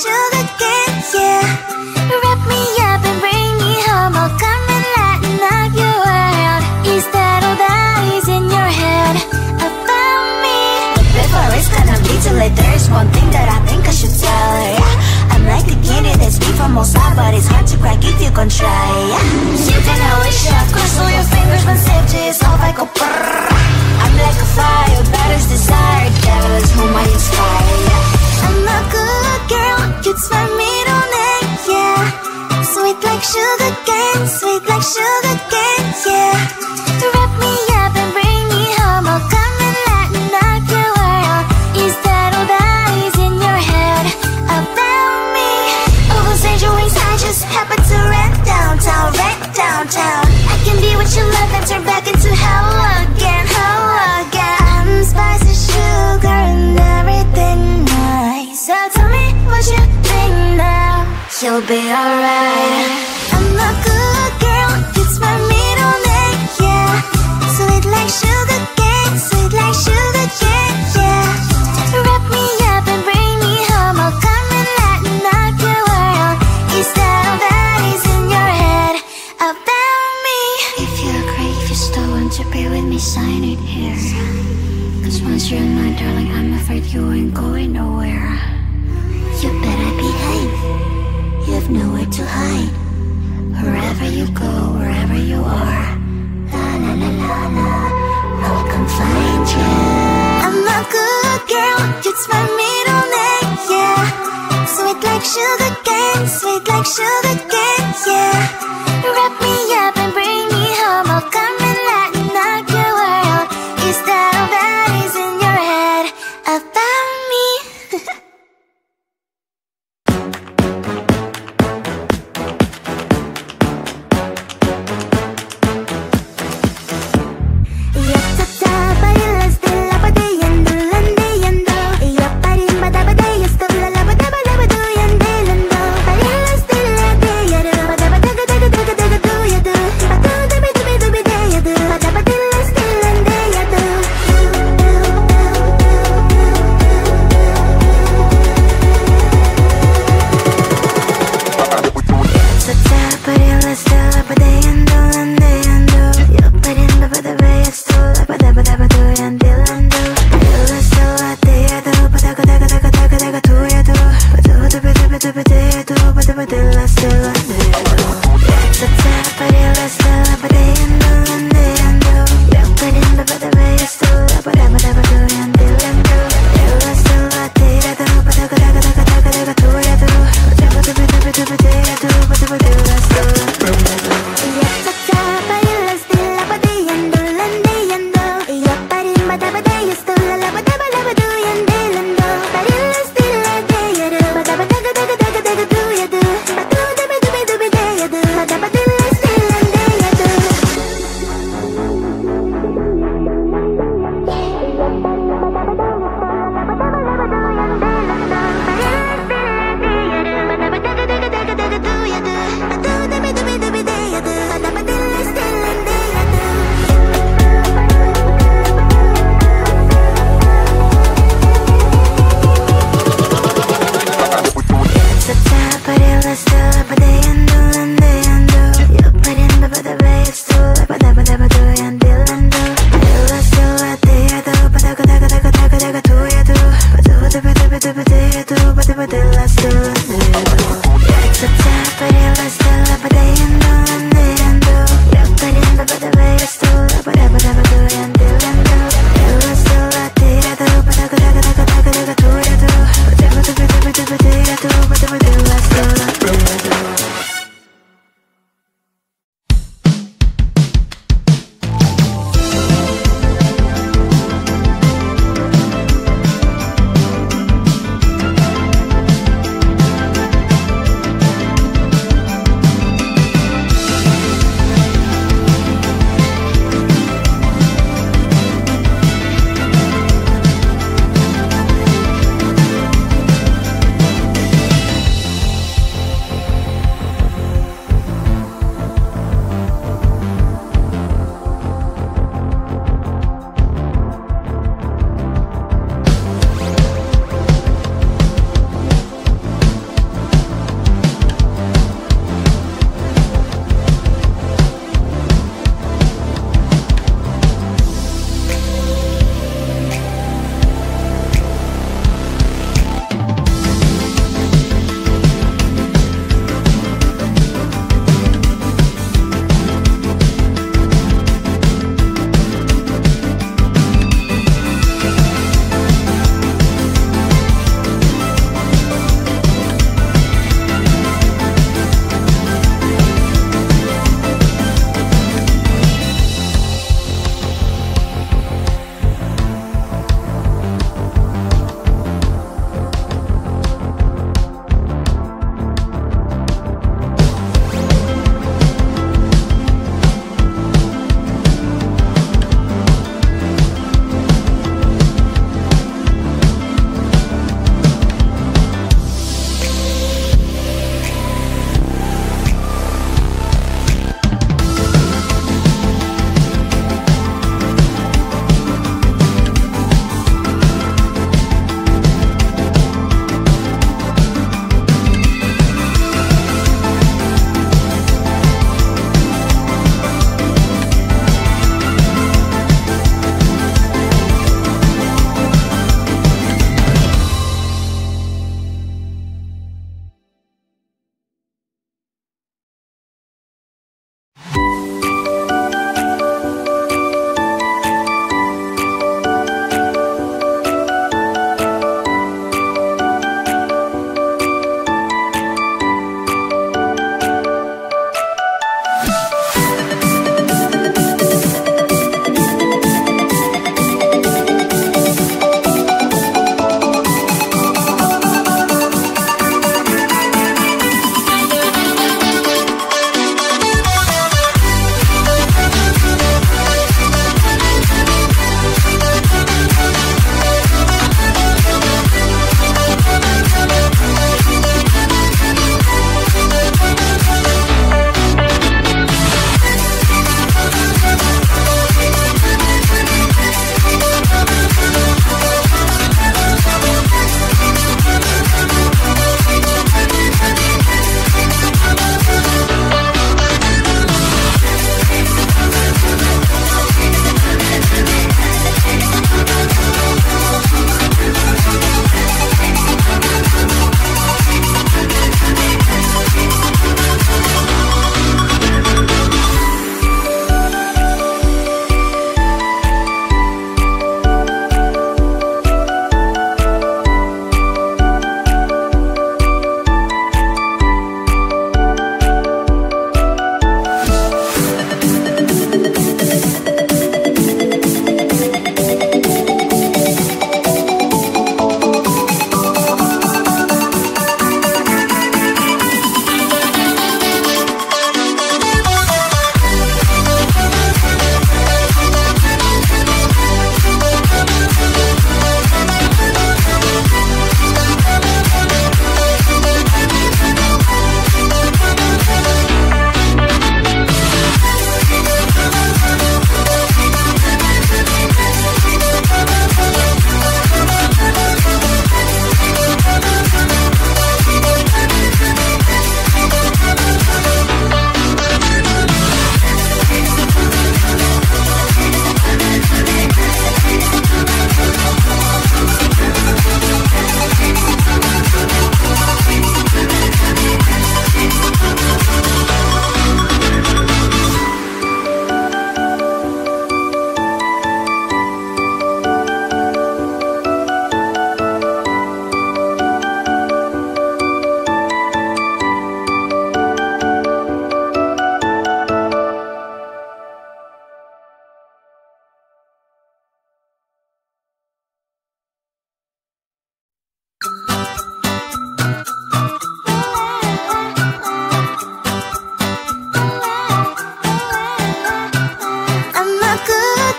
sugar cane, yeah. Wrap me up and bring me home, I'll come and lighten up your world. Is that all that is in your head about me? But before it's gonna be too late, there's one thing that I think I should tell her, yeah. I'm like a candy that's deep from outside, but it's hard to crack if you can try, yeah. You can always shove, cross all your fingers when safety is off, I go brrrr. I'm like a fire, that is desire, devil is whom I inspire, yeah. I'm a good girl, it's my middle name, yeah. Sweet like sugar cane, sweet like sugar cane, yeah. Wrap me up and bring me home, I'll come and lighten up your world. Is that all that is in your head about me? All those angel wings I just happen to rent downtown, rent downtown. I can be what you love and turn back into hell again, hell again. I'm spicy sugar and everything nice. So tell me what you think now, you'll be alright. I'm a good girl, it's my middle name, yeah. Sweet like sugar cane, sweet like sugar cane, yeah. Wrap me up and bring me home, I'll come and lighten up your world. Is that all that is in your head about me? If you agree, if you still want to be with me, sign it here. Cause once you're mine, darling, I'm afraid you ain't going nowhere. You better behave, you have nowhere to hide. Wherever you go, wherever you are, la la la la la, I'll come find you. I'm a good girl, it's my middle name, yeah. Sweet like sugar cane, sweet like sugar cane, yeah. Wrap me up and bring me home, I'll come and lighten up your world. Is that all that is in your head about me?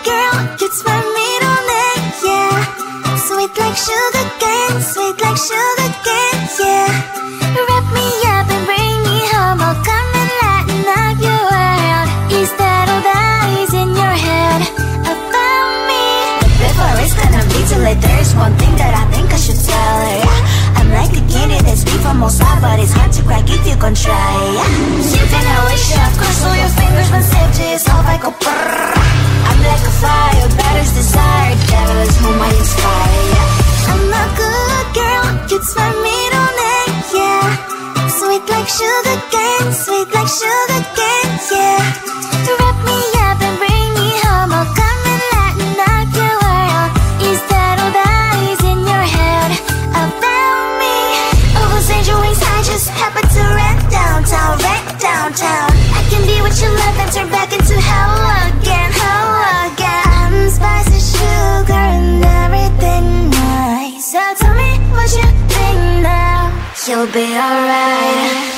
girl, it's my middle name, yeah. Sweet like sugar cane, sweet like sugar cane, yeah. Wrap me up and bring me home, I'll come and lighten up your world. Is that all that is in your head about me? Before it's gonna be too late, there's one thing that I think I should tell her, yeah. I'm like the candy that's deep from most high, but it's hard to crack if you can try, yeah. Shifting I wish I've crossed all your fingers when safety is off, I go brrrr. I'm like a fire, batter's desire, devil is whom I inspire, yeah. I'm a good girl, it's my middle name, yeah. Sweet like sugar cane, sweet like sugar cane, yeah. Wrap me up and bring me home, I'll come and lighten up your world. Is that all that is in your head about me? Oh, those angel wings, I just happen to wreck downtown, wreck downtown. I can be what you love and turn back into hell again, hell again. Spicy sugar and everything nice. So tell me what you think now, you'll be alright.